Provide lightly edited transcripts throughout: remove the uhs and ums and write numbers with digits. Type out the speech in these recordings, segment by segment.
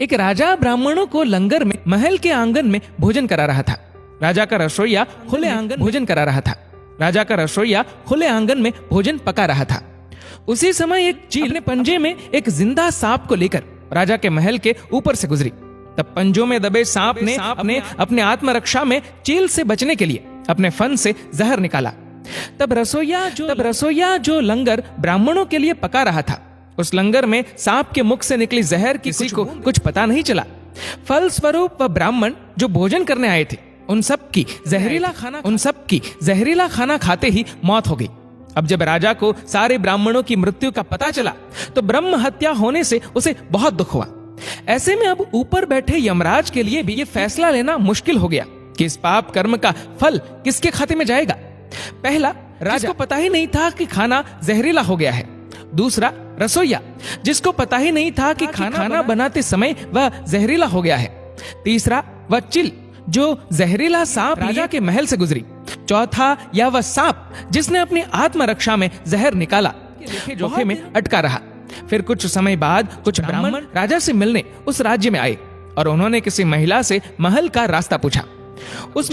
एक राजा ब्राह्मणों को लंगर में महल के आंगन में भोजन करा रहा था। राजा का रसोइया खुले आंगन भोजन करा रहा था। राजा का रसोइया खुले आंगन में भोजन पका रहा था। उसी समय एक चील अपने पंजे में एक जिंदा सांप को लेकर राजा के महल के ऊपर से गुजरी। तब पंजों में दबे सांप ने अपने आत्मरक्षा में चील से बचने के लिए अपने फन से जहर निकाला। तब रसोइया जो लंगर ब्राह्मणों के लिए पका रहा था, उस लंगर में सांप के मुख से निकली जहर किसी को कुछ पता नहीं चला। फलस्वरूप वह ब्राह्मण जो भोजन करने आए थे उन सब की जहरीला खाना खाते ही मौत हो गई। अब जब राजा को सारे ब्राह्मणों की मृत्यु का पता चला तो ब्रह्म हत्या होने से उसे बहुत दुख हुआ। ऐसे में अब ऊपर बैठे यमराज के लिए भी ये फैसला लेना मुश्किल हो गया कि इस पाप कर्म का फल किसके खाते में जाएगा। पहला, राजा को पता ही नहीं था कि खाना जहरीला हो गया है। दूसरा, रसोइया जिसको पता ही नहीं था कि खाना बनाते समय वह जहरीला हो गया है। तीसरा, वह चिल जो जहरीला सांप राजा के महल से गुजरी। चौथा, या वह सांप जिसने अपनी आत्मरक्षा में जहर निकाला जोखे में अटका रहा। फिर कुछ समय बाद कुछ ब्राह्मण राजा से मिलने उस राज्य में आए और उन्होंने किसी महिला से महल का रास्ता पूछा। उस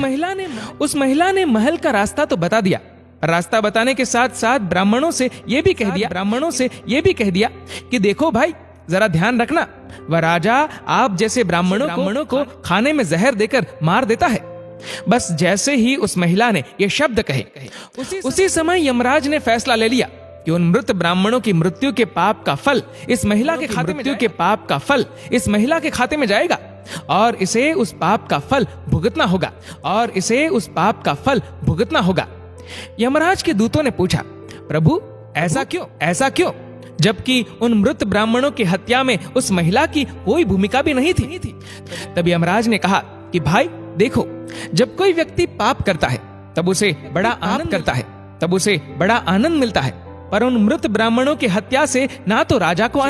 महिला ने महल का रास्ता तो बता दिया। रास्ता बताने के साथ साथ ब्राह्मणों से ये भी कह दिया कि देखो भाई, जरा ध्यान रखना, वह राजा आप जैसे ब्राह्मणों को खाने में जहर देकर मार देता है। बस जैसे ही उस महिला ने ये शब्द कहे, उसी समय यमराज ने फैसला ले लिया कि उन मृत ब्राह्मणों की मृत्यु के पाप का फल इस महिला के खाते में जाएगा और इसे उस पाप का फल भुगतना होगा। यमराज के दूतों ने पूछा, प्रभु ऐसा क्यों? जबकि उन मृत ब्राह्मणों की हत्या में उस महिला की कोई भूमिका भी नहीं थी। तब यमराज ने कहा कि भाई देखो, जब कोई व्यक्ति पाप करता है तब उसे बड़ा आनंद मिलता है, पर उन मृत ब्राह्मणों की हत्या से ना तो राजा को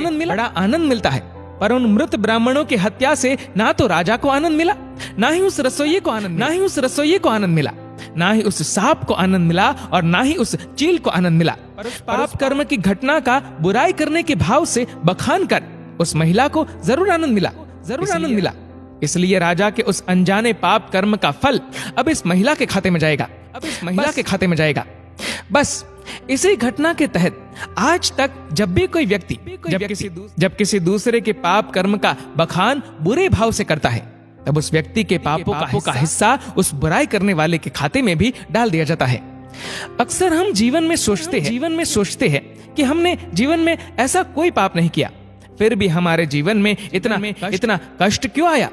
आनंद मिला, ना ही उस रसोइये को आनंद मिला, ना ही उस सांप को आनंद मिला और ना ही उस चील को आनंद मिला। पाप कर्म की घटना का बुराई करने के भाव से बखान कर उस महिला को जरूर आनंद मिला। इसलिए राजा के उस अनजाने पाप कर्म का फल अब इस महिला के खाते में जाएगा। बस इसी घटना के तहत आज तक जब भी कोई व्यक्ति जब किसी दूसरे के पाप कर्म का बखान बुरे भाव से करता है, तब उस व्यक्ति के पापों का हिस्सा उस बुराई करने वाले के खाते में भी डाल दिया जाता है। अक्सर हम जीवन में सोचते हैं कि हमने जीवन में ऐसा कोई पाप नहीं किया, फिर भी हमारे जीवन में इतना कष्ट क्यों आया।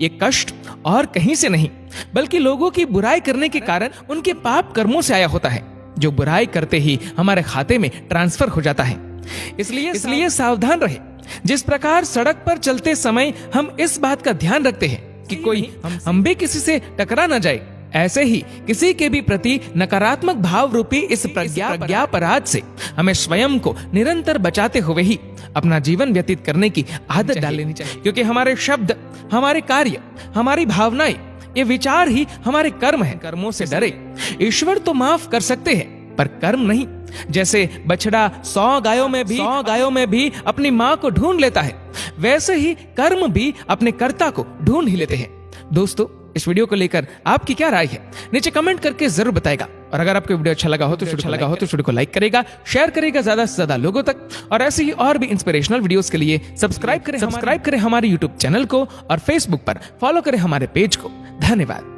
ये कष्ट और कहीं से नहीं बल्कि लोगों की बुराई करने के कारण उनके पाप कर्मों से आया होता है, जो बुराई करते ही हमारे खाते में ट्रांसफर हो जाता है। इसलिए सावधान रहे। जिस प्रकार सड़क पर चलते समय हम इस बात का ध्यान रखते हैं कि कोई हम भी किसी से टकरा न जाए, ऐसे ही किसी के भी प्रति नकारात्मक भाव रूपी इस प्रज्ञापराध से हमें स्वयं को निरंतर बचाते हुए ही अपना जीवन व्यतीत करने की आदत डाल लेनी चाहिए। क्योंकि हमारे शब्द, हमारे कार्य, हमारी भावनाएं, ये विचार ही हमारे कर्म है। कर्मों से डरे। ईश्वर तो माफ कर सकते हैं पर कर्म नहीं। जैसे बछड़ा 100 गायों में भी अपनी माँ को ढूंढ लेता है, वैसे ही कर्म भी अपने कर्ता को ढूंढ ही लेते हैं। दोस्तों, इस वीडियो को लेकर आपकी क्या राय है, नीचे कमेंट करके जरूर बताएगा। और अगर आपको वीडियो अच्छा लगा हो तो वीडियो को लाइक करेगा, शेयर करेगा ज्यादा से ज्यादा लोगों तक। और ऐसे ही और भी इंस्पिरेशनल वीडियोस के लिए सब्सक्राइब करें हमारे यूट्यूब चैनल को और फेसबुक पर फॉलो करें हमारे पेज को। धन्यवाद।